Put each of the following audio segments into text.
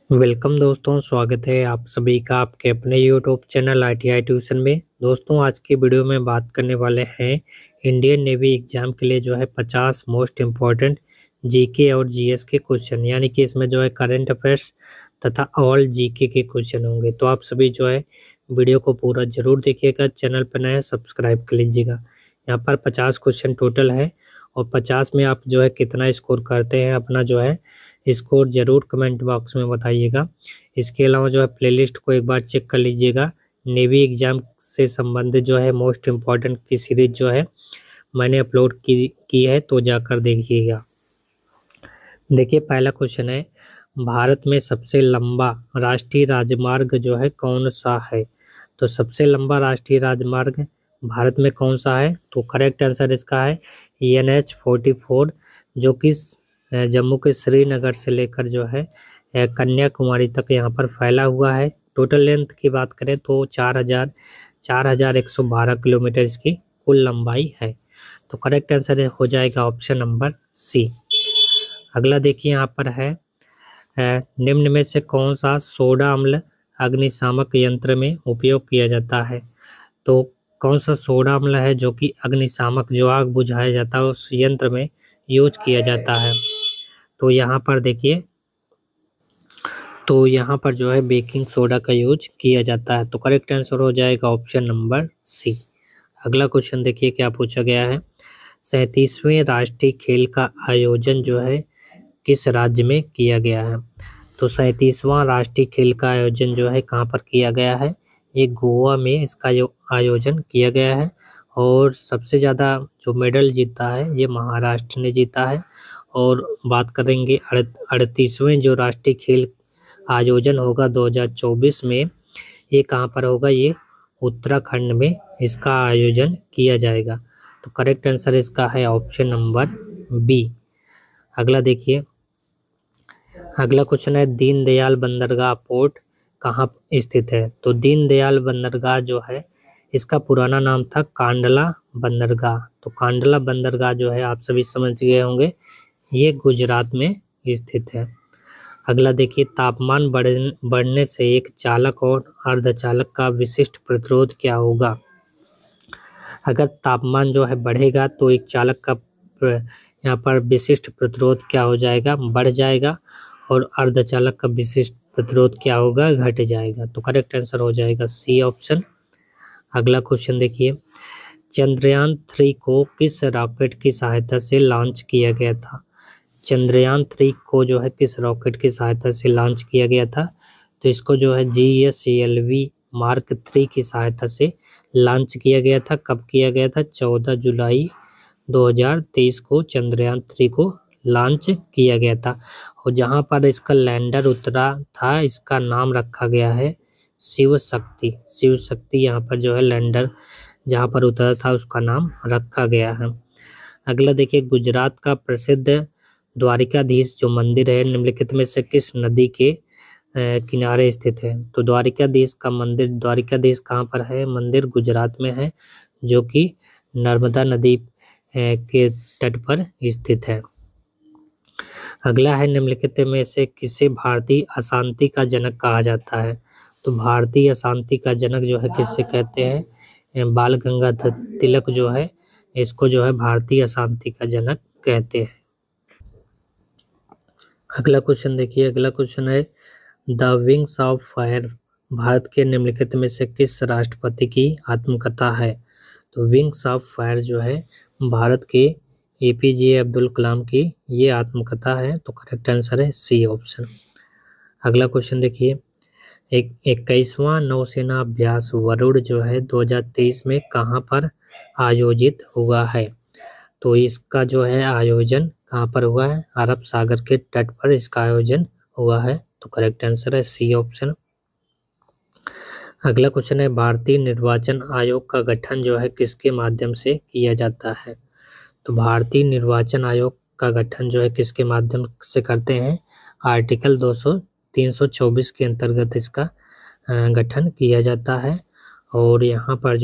Welcome दोस्तों, स्वागत है आप सभी का आपके अपने यूट्यूब चैनल ITI ट्यूशन में। दोस्तों आज की वीडियो में बात करने वाले हैं इंडियन नेवी एग्जाम के लिए 50 मोस्ट इम्पॉर्टेंट जीके और जीएस के क्वेश्चन, यानी कि इसमें करंट अफेयर्स तथा ऑल जीके के क्वेश्चन होंगे। तो आप सभी वीडियो को पूरा जरूर देखिएगा। चैनल पर नए सब्सक्राइब कर लीजिएगा। यहाँ पर 50 क्वेश्चन टोटल है और 50 में आप कितना स्कोर करते हैं अपना स्कोर जरूर कमेंट बॉक्स में बताइएगा। इसके अलावा प्लेलिस्ट को एक बार चेक कर लीजिएगा। नेवी एग्जाम से संबंधित मोस्ट इम्पॉर्टेंट की सीरीज मैंने अपलोड की है, तो जाकर देखिएगा। देखिए पहला क्वेश्चन है, भारत में सबसे लंबा राष्ट्रीय राजमार्ग कौन सा है? तो सबसे लंबा राष्ट्रीय राजमार्ग भारत में कौन सा है? तो करेक्ट आंसर इसका है NH-44, जो कि जम्मू के श्रीनगर से लेकर कन्याकुमारी तक यहाँ पर फैला हुआ है। टोटल लेंथ की बात करें तो 4112 किलोमीटर इसकी कुल लंबाई है। तो करेक्ट आंसर हो जाएगा ऑप्शन नंबर सी। अगला देखिए यहाँ पर है, निम्न में से कौन सा सोडा अम्ल अग्निशामक यंत्र में उपयोग किया जाता है? तो कौन सा सोडा अम्ल है जो कि अग्निशामक आग बुझाया जाता है उस यंत्र में यूज किया जाता है? तो यहाँ पर देखिए, तो यहाँ पर बेकिंग सोडा का यूज किया जाता है। तो करेक्ट आंसर हो जाएगा ऑप्शन नंबर सी। अगला क्वेश्चन देखिए क्या पूछा गया है, 37वें राष्ट्रीय खेल का आयोजन किस राज्य में किया गया है? तो 37वां राष्ट्रीय खेल का आयोजन कहाँ पर किया गया है? ये गोवा में इसका आयोजन किया गया है और सबसे ज़्यादा मेडल जीता है ये महाराष्ट्र ने जीता है। और बात करेंगे 38वें राष्ट्रीय खेल आयोजन होगा 2024 में, ये कहाँ पर होगा? ये उत्तराखंड में इसका आयोजन किया जाएगा। तो करेक्ट आंसर इसका है ऑप्शन नंबर बी। अगला देखिए, अगला क्वेश्चन है, दीनदयाल बंदरगाह पोर्ट कहाँ स्थित है? तो दीनदयाल बंदरगाह इसका पुराना नाम था कांडला बंदरगाह। तो कांडला बंदरगाह आप सभी समझ गए होंगे, ये गुजरात में स्थित है। अगला देखिए, तापमान बढ़ने से एक चालक और अर्धचालक का विशिष्ट प्रतिरोध क्या होगा? अगर तापमान बढ़ेगा तो एक चालक का यहाँ पर विशिष्ट प्रतिरोध क्या हो जाएगा? बढ़ जाएगा। और अर्धचालक का विशिष्ट प्रतिरोध क्या होगा? घट जाएगा। तो करेक्ट आंसर हो जाएगा सी ऑप्शन। अगला क्वेश्चन देखिए, चंद्रयान 3 को किस रॉकेट की सहायता से लॉन्च किया गया था? चंद्रयान 3 को किस रॉकेट की सहायता से लॉन्च किया गया था? तो इसको GSLV मार्क 3 की सहायता से लॉन्च किया गया था। कब किया गया था? 14 जुलाई 2023 को चंद्रयान 3 को लॉन्च किया गया था। और जहां पर इसका लैंडर उतरा था, इसका नाम रखा गया है शिव शक्ति। शिव शक्ति यहाँ पर लैंडर जहां पर उतरा था उसका नाम रखा गया है। अगला देखिए, गुजरात का प्रसिद्ध द्वारिकाधीश मंदिर है निम्नलिखित में से किस नदी के किनारे स्थित है? तो द्वारिकाधीश का मंदिर, द्वारिकाधीश कहाँ पर है? मंदिर गुजरात में है, जो कि नर्मदा नदी के तट पर स्थित है। अगला है, निम्नलिखित में से किसे भारतीय अशांति का जनक कहा जाता है? तो भारतीय अशांति का जनक किससे कहते हैं? बाल गंगाधर तिलक इसको भारतीय अशांति का जनक कहते हैं। अगला क्वेश्चन देखिए, अगला क्वेश्चन है, the wings of fire Bharat के निम्नलिखित में से किस राष्ट्रपति की आत्मकथा है? तो विंग्स ऑफ फायर भारत के APJ अब्दुल कलाम की ये आत्मकथा है। तो करेक्ट आंसर है सी ऑप्शन। अगला क्वेश्चन देखिए, 21वां नौसेना अभ्यास वरुण 2023 में कहाँ पर आयोजित हुआ है? तो इसका आयोजन कहाँ पर हुआ है? अरब सागर के तट पर इसका आयोजन हुआ है। तो करेक्ट आंसर है सी ऑप्शन। अगला क्वेश्चन है, भारतीय निर्वाचन आयोग का गठन किसके माध्यम से किया जाता है? तो भारतीय निर्वाचन आयोग का गठन किसके माध्यम से करते हैं? आर्टिकल 324 के अंतर्गत इसका गठन किया जाता है। और यहाँ पर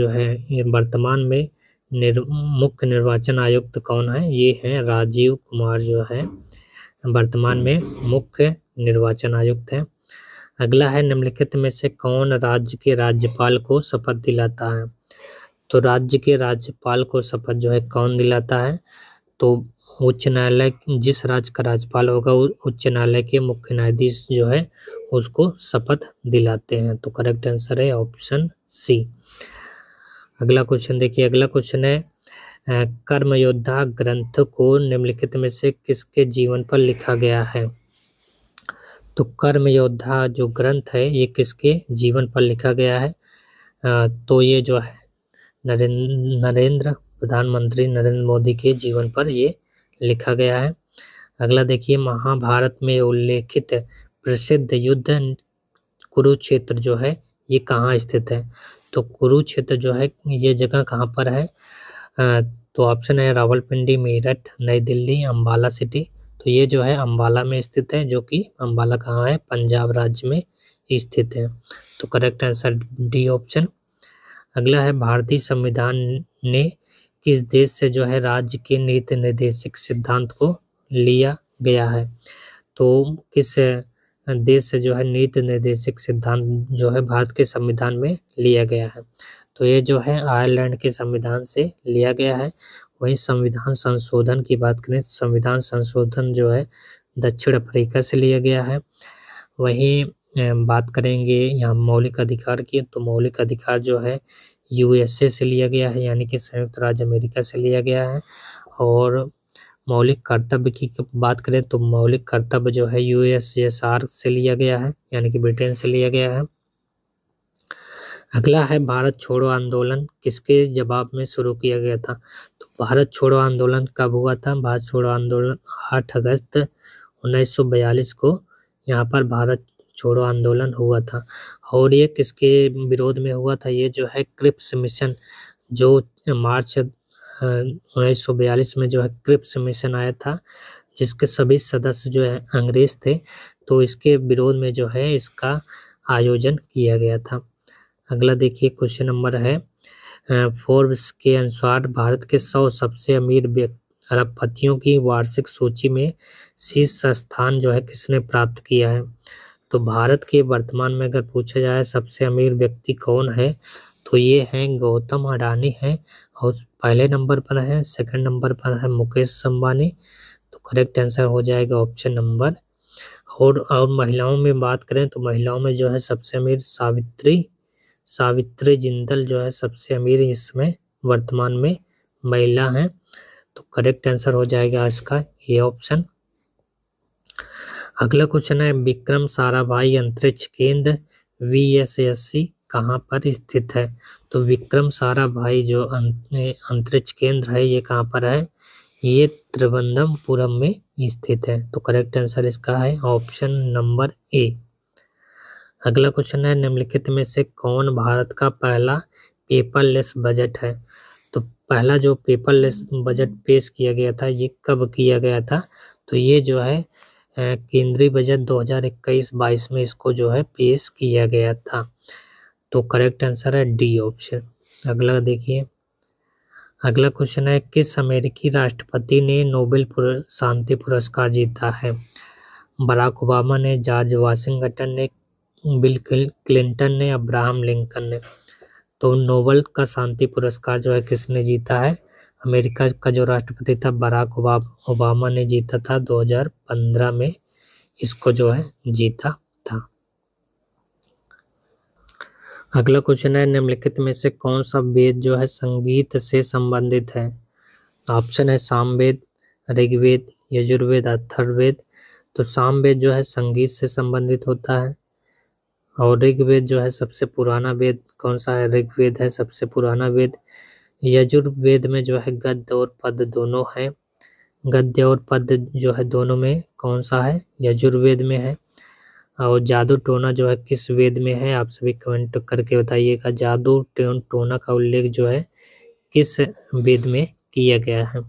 वर्तमान में मुख्य निर्वाचन आयुक्त कौन है? ये है राजीव कुमार वर्तमान में मुख्य निर्वाचन आयुक्त हैं। अगला है निम्नलिखित में से कौन राज्य के राज्यपाल को शपथ दिलाता है। तो राज्य के राज्यपाल को शपथ जो है कौन दिलाता है, तो उच्च न्यायालय, जिस राज्य का राज्यपाल होगा उच्च न्यायालय के मुख्य न्यायाधीश जो है उसको शपथ दिलाते हैं। तो करेक्ट आंसर है ऑप्शन सी। अगला क्वेश्चन देखिए, अगला क्वेश्चन है कर्मयोद्धा ग्रंथ को निम्नलिखित में से किसके जीवन पर लिखा गया है। तो कर्मयोद्धा जो ग्रंथ है ये किसके जीवन पर लिखा गया है, तो ये जो है प्रधानमंत्री नरेंद्र मोदी के जीवन पर ये लिखा गया है। अगला देखिए, महाभारत में उल्लेखित प्रसिद्ध युद्ध कुरुक्षेत्र जो है ये कहाँ स्थित है। तो कुरुक्षेत्र जो है ये जगह कहाँ पर है, तो ऑप्शन है रावलपिंडी, मेरठ, नई दिल्ली, अम्बाला सिटी। तो ये जो है अम्बाला में स्थित है, जो कि अम्बाला कहाँ है, पंजाब राज्य में स्थित है। तो करेक्ट आंसर डी ऑप्शन। अगला है भारतीय संविधान ने किस देश से जो है राज्य के नीति निर्देशक सिद्धांत को लिया गया है। तो किस देश से जो है नीति निर्देशक सिद्धांत जो है भारत के संविधान में लिया गया है। तो ये जो है आयरलैंड के संविधान से लिया गया है। वहीं संविधान संशोधन की बात करें, संविधान संशोधन जो है दक्षिण अफ्रीका से लिया गया है। वहीं बात करेंगे यहाँ मौलिक अधिकार की, तो मौलिक अधिकार जो है यूएसए से लिया गया है, यानी कि संयुक्त राज्य अमेरिका से लिया गया है। और मौलिक कर्तव्य की बात करें तो मौलिक कर्तव्य जो है यूएसएसआर से लिया गया है, यानी कि ब्रिटेन से लिया गया है। अगला है भारत छोड़ो आंदोलन किसके जवाब में शुरू किया गया था। तो भारत छोड़ो आंदोलन कब हुआ था, भारत छोड़ो आंदोलन 8 अगस्त 1942 को यहाँ पर भारत छोड़ो आंदोलन हुआ था। और ये किसके विरोध में हुआ था, ये जो है क्रिप्स मिशन, जो मार्च 1942 में जो है क्रिप्स मिशन आया था, जिसके सभी सदस्य जो है अंग्रेज थे। तो इसके विरोध में जो है इसका आयोजन किया गया था। अगला देखिए क्वेश्चन नंबर है, फोर्ब्स के अनुसार भारत के 100 सबसे अमीर अरबपतियों की वार्षिक सूची में शीर्ष स्थान जो है किसने प्राप्त किया है। तो भारत के वर्तमान में अगर पूछा जाए सबसे अमीर व्यक्ति कौन है, तो ये हैं गौतम अडानी हैं, और पहले नंबर पर है, सेकंड नंबर पर है मुकेश अंबानी। तो करेक्ट आंसर हो जाएगा ऑप्शन नंबर। और महिलाओं में बात करें तो महिलाओं में जो है सबसे अमीर सावित्री जिंदल जो है सबसे अमीर इसमें वर्तमान में महिला हैं। तो करेक्ट आंसर हो जाएगा इसका ये ऑप्शन। अगला क्वेश्चन है विक्रम साराभाई अंतरिक्ष केंद्र VSSC कहाँ पर स्थित है। तो विक्रम साराभाई जो अंतरिक्ष केंद्र है ये कहाँ पर है, ये त्रिवेंद्रपुरम में स्थित है। तो करेक्ट आंसर इसका है ऑप्शन नंबर ए। अगला क्वेश्चन है निम्नलिखित में से कौन भारत का पहला पेपरलेस बजट है। तो पहला जो पेपरलेस बजट पेश किया गया था ये कब किया गया था, तो ये जो है केंद्रीय बजट 2021-22 में इसको जो है पेश किया गया था। तो करेक्ट आंसर है डी ऑप्शन। अगला देखिए, अगला क्वेश्चन है किस अमेरिकी राष्ट्रपति ने नोबेल शांति पुरस्कार जीता है। बराक ओबामा ने, जॉर्ज वाशिंगटन ने, बिल क्लिंटन ने, अब्राहम लिंकन ने। तो नोबेल का शांति पुरस्कार जो है किसने जीता है, अमेरिका का जो राष्ट्रपति था बराक ओबामा ने जीता था 2015 में इसको जो है जीता था। अगला क्वेश्चन है निम्नलिखित में से कौन सा वेद जो है संगीत से संबंधित है। ऑप्शन है सामवेद, ऋग्वेद, यजुर्वेद, अथर्ववेद। तो सामवेद जो है संगीत से संबंधित होता है, और ऋग्वेद जो है सबसे पुराना वेद कौन सा है, ऋग्वेद है सबसे पुराना वेद। यजुर्वेद में जो है गद्य और पद दोनों है, गद्य और पद जो है दोनों में कौन सा है, यजुर्वेद में है। और जादू टोना जो है किस वेद में है, आप सभी कमेंट करके बताइएगा जादू टोना का उल्लेख जो है किस वेद में किया गया है।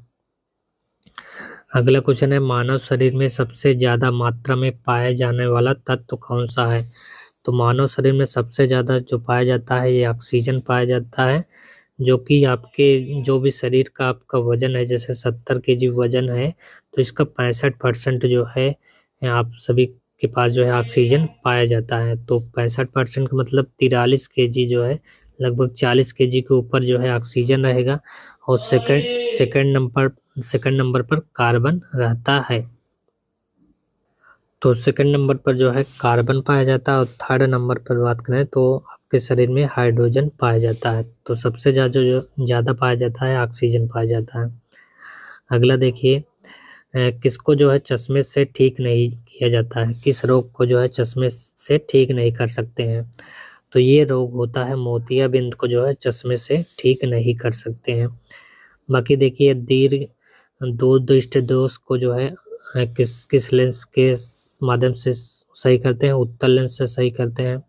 अगला क्वेश्चन है मानव शरीर में सबसे ज्यादा मात्रा में पाया जाने वाला तत्व कौन सा है। तो मानव शरीर में सबसे ज्यादा जो पाया जाता है ये ऑक्सीजन पाया जाता है, जो कि आपके जो भी शरीर का आपका वजन है, जैसे 70 kg वजन है तो इसका 65% जो है आप सभी के पास जो है ऑक्सीजन पाया जाता है। तो 65% का मतलब 43 kg जो है, लगभग 40 kg के ऊपर जो है ऑक्सीजन रहेगा, और सेकंड नंबर पर कार्बन रहता है। तो सेकंड नंबर पर जो है कार्बन पाया जाता है, और थर्ड नंबर पर बात करें तो आपके शरीर में हाइड्रोजन पाया जाता है। तो सबसे ज़्यादा पाया जाता है ऑक्सीजन पाया जाता है। अगला देखिए, किसको जो है चश्मे से ठीक नहीं किया जाता है, किस रोग को जो है चश्मे से ठीक नहीं कर सकते हैं। तो ये रोग होता है मोतियाबिंद को जो है चश्मे से ठीक नहीं कर सकते हैं। बाकी देखिए, दूरदृष्टि दोष को जो है किस लेंस के माध्यम से सही करते हैं, उत्तल लेंस से सही करते हैं,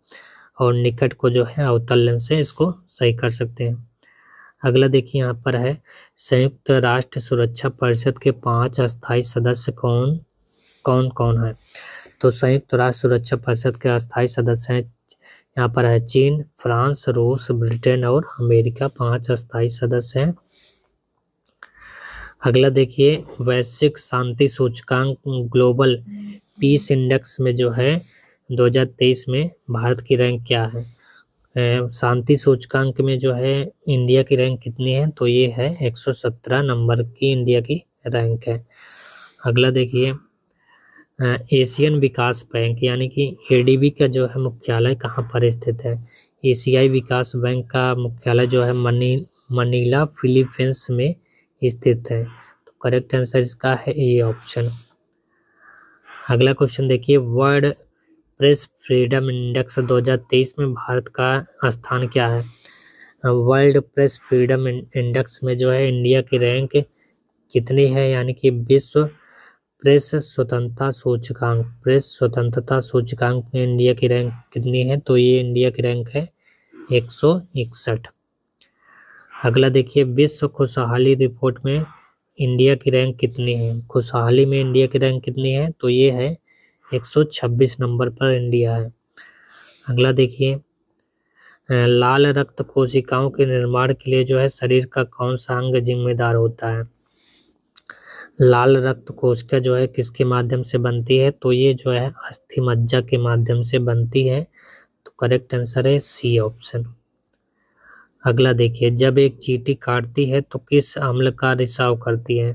और निकट को जो है अवतल लेंस से इसको सही कर सकते हैं। अगला देखिए यहाँ पर है, संयुक्त राष्ट्र सुरक्षा परिषद के 5 अस्थायी सदस्य कौन कौन है। तो संयुक्त राष्ट्र सुरक्षा परिषद के अस्थायी सदस्य हैं, यहाँ पर है चीन, फ्रांस, रूस, ब्रिटेन और अमेरिका, 5 अस्थायी सदस्य हैं। अगला देखिए, वैश्विक शांति सूचकांक ग्लोबल पीस इंडेक्स में जो है 2023 में भारत की रैंक क्या है। शांति सूचकांक में जो है इंडिया की रैंक कितनी है, तो ये है 117 नंबर की इंडिया की रैंक है। अगला देखिए, एशियन विकास बैंक यानी कि एडीबी का जो है मुख्यालय कहाँ पर स्थित है। एशियाई विकास बैंक का मुख्यालय जो है मनीला फिलीपींस में स्थित है। तो करेक्ट आंसर इसका है ए ऑप्शन। अगला क्वेश्चन देखिए, वर्ल्ड प्रेस फ्रीडम इंडेक्स 2023 में भारत का स्थान क्या है। वर्ल्ड प्रेस फ्रीडम इंडेक्स में जो है इंडिया की रैंक कितनी है, यानी कि विश्व प्रेस स्वतंत्रता सूचकांक में इंडिया की रैंक कितनी है, तो ये इंडिया की रैंक है 161। अगला देखिए, विश्व खुशहाली रिपोर्ट में इंडिया की रैंक कितनी है। खुशहाली में इंडिया की रैंक कितनी है, तो ये है 126 नंबर पर इंडिया है। अगला देखिए, लाल रक्त कोशिकाओं के निर्माण के लिए जो है शरीर का कौन सा अंग जिम्मेदार होता है। लाल रक्त कोशिका जो है किसके माध्यम से बनती है, तो ये जो है अस्थि मज्जा के माध्यम से बनती है। तो करेक्ट आंसर है सी ऑप्शन। अगला देखिए, जब एक चींटी काटती है तो किस अम्ल का रिसाव करती है।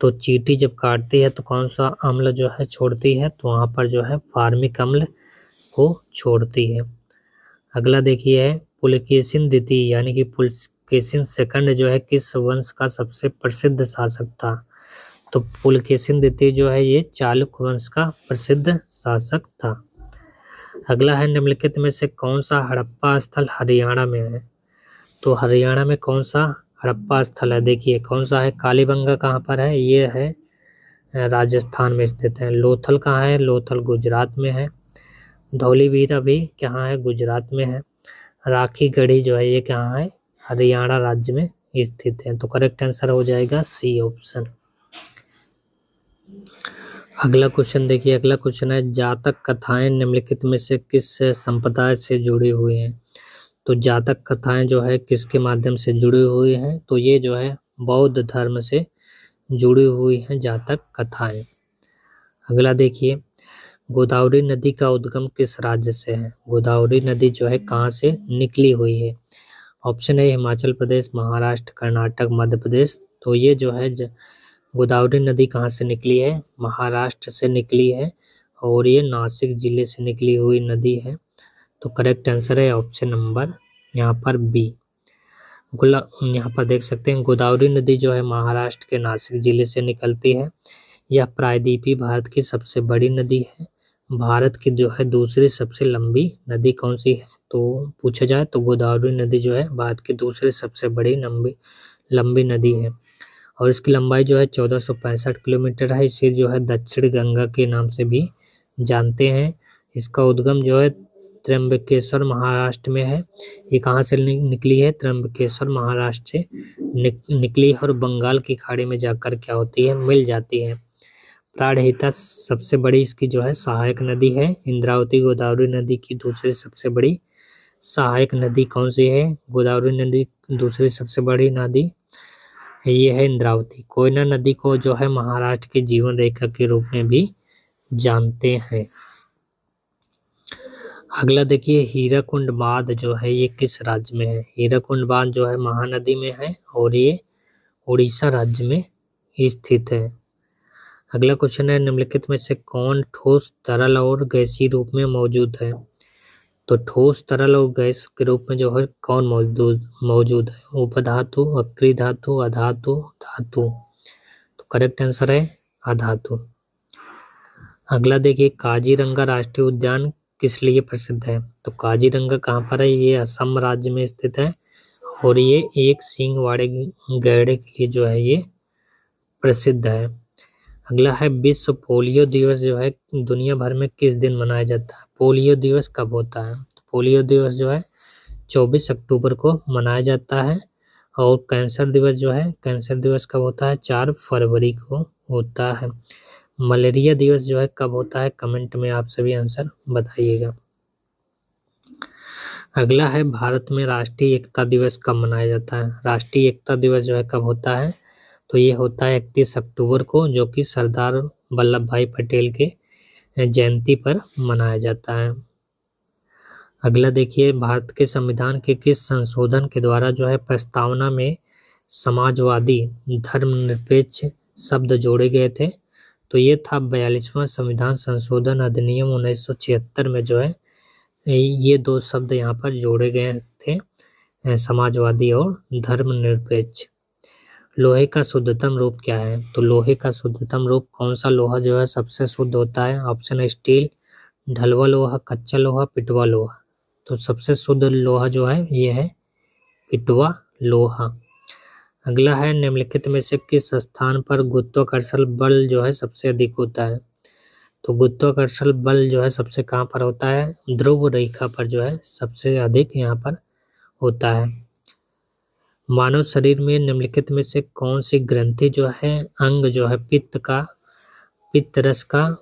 तो चींटी जब काटती है तो कौन सा अम्ल जो है छोड़ती है, तो वहाँ पर जो है फार्मिक अम्ल को छोड़ती है। अगला देखिए है, पुलकेशिन द्वितीय यानी कि पुलकेशिन सेकंड जो है किस वंश का सबसे प्रसिद्ध शासक था। तो पुलकेशिन द्वितीय जो है ये चालुक्य वंश का प्रसिद्ध शासक था। अगला है, निम्नलिखित में से कौन सा हड़प्पा स्थल हरियाणा में है। तो हरियाणा में कौन सा हड़प्पा स्थल है, देखिए कौन सा है। कालीबंगा कहाँ पर है, ये है राजस्थान में स्थित है। लोथल कहाँ है, लोथल गुजरात में है। धौलीवीरा भी कहाँ है, गुजरात में है। राखी गढ़ी जो है ये कहाँ है, हरियाणा राज्य में स्थित है। तो करेक्ट आंसर हो जाएगा सी ऑप्शन। अगला क्वेश्चन देखिए, अगला क्वेश्चन है, जातक कथाएं निम्नलिखित में से किस संप्रदाय से जुड़ी हुई हैं। तो जातक कथाएं जो है किसके माध्यम से जुड़ी हुई हैं, तो ये जो है बौद्ध धर्म से जुड़ी हुई हैं जातक कथाएं। अगला देखिए, गोदावरी नदी का उद्गम किस राज्य से है। गोदावरी नदी जो है कहाँ से निकली हुई है। ऑप्शन है हिमाचल प्रदेश, महाराष्ट्र, कर्नाटक, मध्य प्रदेश। तो ये जो है गोदावरी नदी कहाँ से निकली है, महाराष्ट्र से निकली है, और ये नासिक जिले से निकली हुई नदी है। तो करेक्ट आंसर है ऑप्शन नंबर यहाँ पर बी। यहाँ पर देख सकते हैं गोदावरी नदी जो है महाराष्ट्र के नासिक जिले से निकलती है। यह प्रायद्वीपीय भारत की सबसे बड़ी नदी है। भारत की जो है दूसरी सबसे लंबी नदी कौन सी है, तो पूछा जाए तो गोदावरी नदी जो है भारत की दूसरी सबसे बड़ी लंबी नदी है, और इसकी लंबाई जो है 1465 किलोमीटर है। इसे जो है दक्षिण गंगा के नाम से भी जानते हैं। इसका उद्गम जो है त्र्यंबकेश्वर महाराष्ट्र में है। ये कहाँ से निकली है, त्र्यंबकेश्वर महाराष्ट्र से निकली और बंगाल की खाड़ी में जाकर क्या होती है, मिल जाती है। प्राणहिता सबसे बड़ी इसकी जो है सहायक नदी है। इंद्रावती गोदावरी नदी की दूसरी सबसे बड़ी सहायक नदी कौन सी है, गोदावरी नदी दूसरी सबसे बड़ी नदी ये है इंद्रावती। कोयना नदी को जो है महाराष्ट्र की जीवन रेखा के रूप में भी जानते हैं। अगला देखिए हीराकुंड बांध जो है ये किस राज्य में है। हीराकुंड बांध जो है महानदी में है और ये उड़ीसा राज्य में स्थित है। अगला क्वेश्चन है निम्नलिखित में से कौन ठोस तरल और गैसीय रूप में मौजूद है। तो ठोस तरल और गैस के रूप में जो है कौन मौजूद है। उपधातु, अक्रिय धातु, अधातु, धातु। तो करेक्ट आंसर है अधातु। अगला देखिए काजीरंगा राष्ट्रीय उद्यान किस लिए प्रसिद्ध है। तो काजीरंगा कहाँ पर है, ये असम राज्य में स्थित है और ये एक सींग वाले गैंडे के लिए जो है ये प्रसिद्ध है। अगला है विश्व पोलियो दिवस जो है दुनिया भर में किस दिन मनाया जाता है। पोलियो दिवस कब होता है। तो पोलियो दिवस जो है 24 अक्टूबर को मनाया जाता है और कैंसर दिवस जो है, कैंसर दिवस कब होता है, 4 फरवरी को होता है। मलेरिया दिवस जो है कब होता है, कमेंट में आप सभी आंसर बताइएगा। अगला है भारत में राष्ट्रीय एकता दिवस कब मनाया जाता है। राष्ट्रीय एकता दिवस जो है कब होता है, तो ये होता है 31 अक्टूबर को, जो कि सरदार वल्लभ भाई पटेल के जयंती पर मनाया जाता है। अगला देखिए भारत के संविधान के किस संशोधन के द्वारा जो है प्रस्तावना में समाजवादी धर्मनिरपेक्ष शब्द जोड़े गए थे। तो ये था 42वां संविधान संशोधन अधिनियम 1976 में जो है ये 2 शब्द यहाँ पर जोड़े गए थे, समाजवादी और धर्मनिरपेक्ष। लोहे का शुद्धतम रूप क्या है। तो लोहे का शुद्धतम रूप कौन सा लोहा जो है सबसे शुद्ध होता है। ऑप्शन है स्टील, ढलवा लोहा, कच्चा लोहा, पिटवा लोहा। तो सबसे शुद्ध लोहा जो है ये है पिटवा लोहा। अगला है निम्नलिखित में से किस स्थान पर गुरुत्वाकर्षण बल जो है सबसे अधिक होता है। तो गुरुत्वाकर्षण बल जो है सबसे कहाँ पर होता है, ध्रुव रेखा पर जो है सबसे अधिक यहाँ पर होता है। मानव शरीर में निम्नलिखित में से कौन सी ग्रंथि जो है अंग जो है पित्त रस का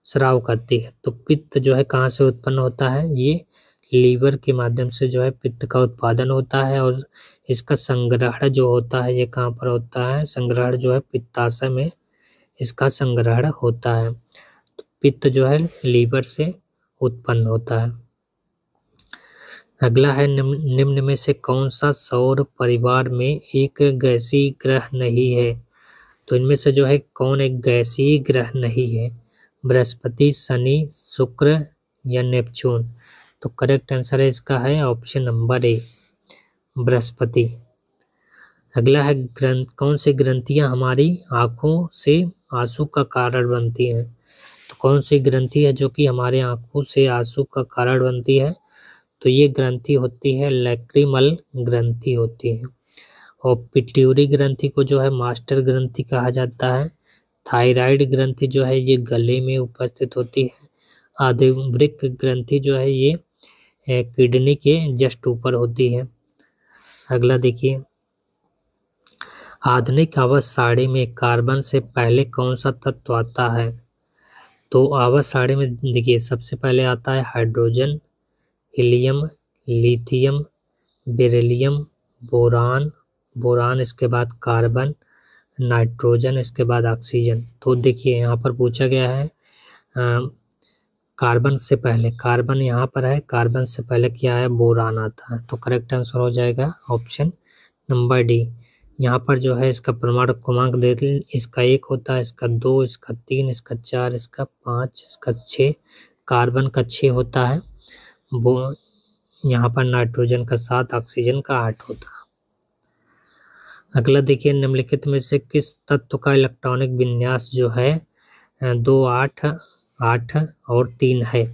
स्राव करती है। तो पित्त जो है कहाँ से उत्पन्न होता है, ये लीवर के माध्यम से जो है पित्त का उत्पादन होता है और इसका संग्रहण जो होता है ये कहाँ पर होता है, संग्रहण जो है पित्ताशय में इसका संग्रहण होता है। तो पित्त जो है लीवर से उत्पन्न होता है। अगला है निम्न में से कौन सा सौर परिवार में एक गैसीय ग्रह नहीं है। तो इनमें से जो है कौन एक गैसीय ग्रह नहीं है, बृहस्पति, शनि, शुक्र या नेपच्यून। तो करेक्ट आंसर है इसका है ऑप्शन नंबर ए, बृहस्पति। अगला है कौन सी ग्रंथियां हमारी आँखों से आंसू का कारण बनती हैं। तो कौन सी ग्रंथि है जो कि हमारे आंखों से आंसू का कारण बनती है। तो ये ग्रंथि होती है लैक्रिमल ग्रंथि होती है। और पिट्यूरी ग्रंथि को जो है मास्टर ग्रंथि कहा जाता है। थायराइड ग्रंथि जो है ये गले में उपस्थित होती है। आदिवृक्क ग्रंथि जो है ये किडनी के जस्ट ऊपर होती है। अगला देखिए आधुनिक आवर्त सारणी में कार्बन से पहले कौन सा तत्व आता है। तो आवर्त सारणी में देखिए सबसे पहले आता है hydrogen, helium, lithium, beryllium, boron इसके बाद कार्बन, नाइट्रोजन इसके बाद ऑक्सीजन। तो देखिए यहाँ पर पूछा गया है कार्बन से पहले, कार्बन यहाँ पर है, कार्बन से पहले क्या है, बोरान आता है। तो करेक्ट आंसर हो जाएगा ऑप्शन नंबर डी। यहाँ पर जो है इसका परमाणु क्रमांक दे दें, इसका 1 होता है, इसका 2, इसका 3, इसका 4, इसका 5, इसका 6, कार्बन का 6 होता है, वो यहाँ पर नाइट्रोजन का 7, ऑक्सीजन का 8 होता है। अगला देखिए निम्नलिखित में से किस तत्व का इलेक्ट्रॉनिक विन्यास जो है 2, 8, 8 और 3 है।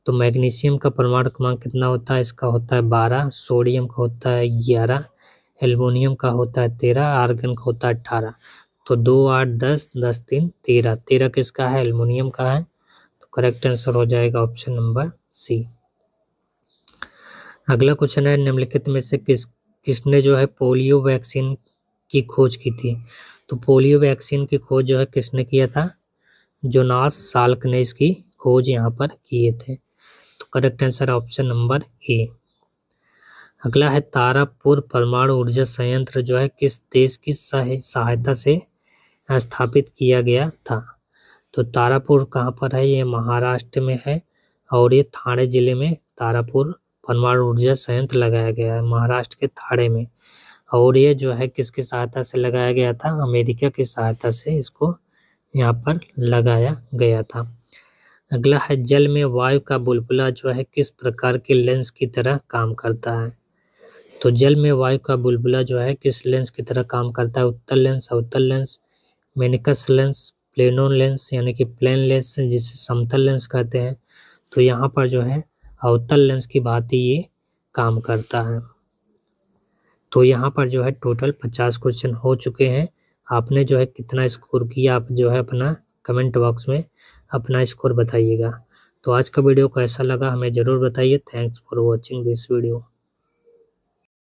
तो मैग्नीशियम का परमाणु क्रमांक कितना होता है, इसका होता है 12, सोडियम का होता है 11, एल्युमिनियम का होता है 13, आर्गन का होता है 18। तो 2, 8, 10, 10, 3, 13, 13 किसका है, एल्युमिनियम का है। तो करेक्ट आंसर हो जाएगा ऑप्शन नंबर सी। अगला क्वेश्चन है निम्नलिखित में से किसने जो है पोलियो वैक्सीन की खोज की थी। तो पोलियो वैक्सीन की खोज जो है किसने किया था, जोनास साल्क ने इसकी खोज यहाँ पर किए थे। तो correct answer option number A. अगला है तारापुर परमाणु ऊर्जा संयंत्र जो है किस देश की सहायता से स्थापित किया गया था। तो तारापुर कहाँ पर है, ये महाराष्ट्र में है और ये ठाणे जिले में तारापुर परमाणु ऊर्जा संयंत्र लगाया गया है, महाराष्ट्र के ठाणे में। और ये जो है किसकी सहायता से लगाया गया था? अमेरिका की सहायता से इसको यहाँ पर लगाया गया था। अगला है जल में वायु का बुलबुला जो है किस प्रकार के लेंस की तरह काम करता है? तो जल में वायु का बुलबुला जो है किस लेंस की तरह काम करता है? उत्तल लेंस, अवतल लेंस, मेनिकस लेंस, प्लेनो लेंस यानी कि प्लेन लेंस जिसे समतल लेंस कहते हैं। तो यहाँ पर जो है अवतल लेंस की भांति ये काम करता है। तो यहाँ पर जो है टोटल 50 क्वेश्चन हो चुके हैं। आपने जो है कितना स्कोर किया, आप जो है अपना कमेंट बॉक्स में अपना स्कोर बताइएगा। तो आज का वीडियो कैसा लगा हमें ज़रूर बताइए। Thanks for watching this video.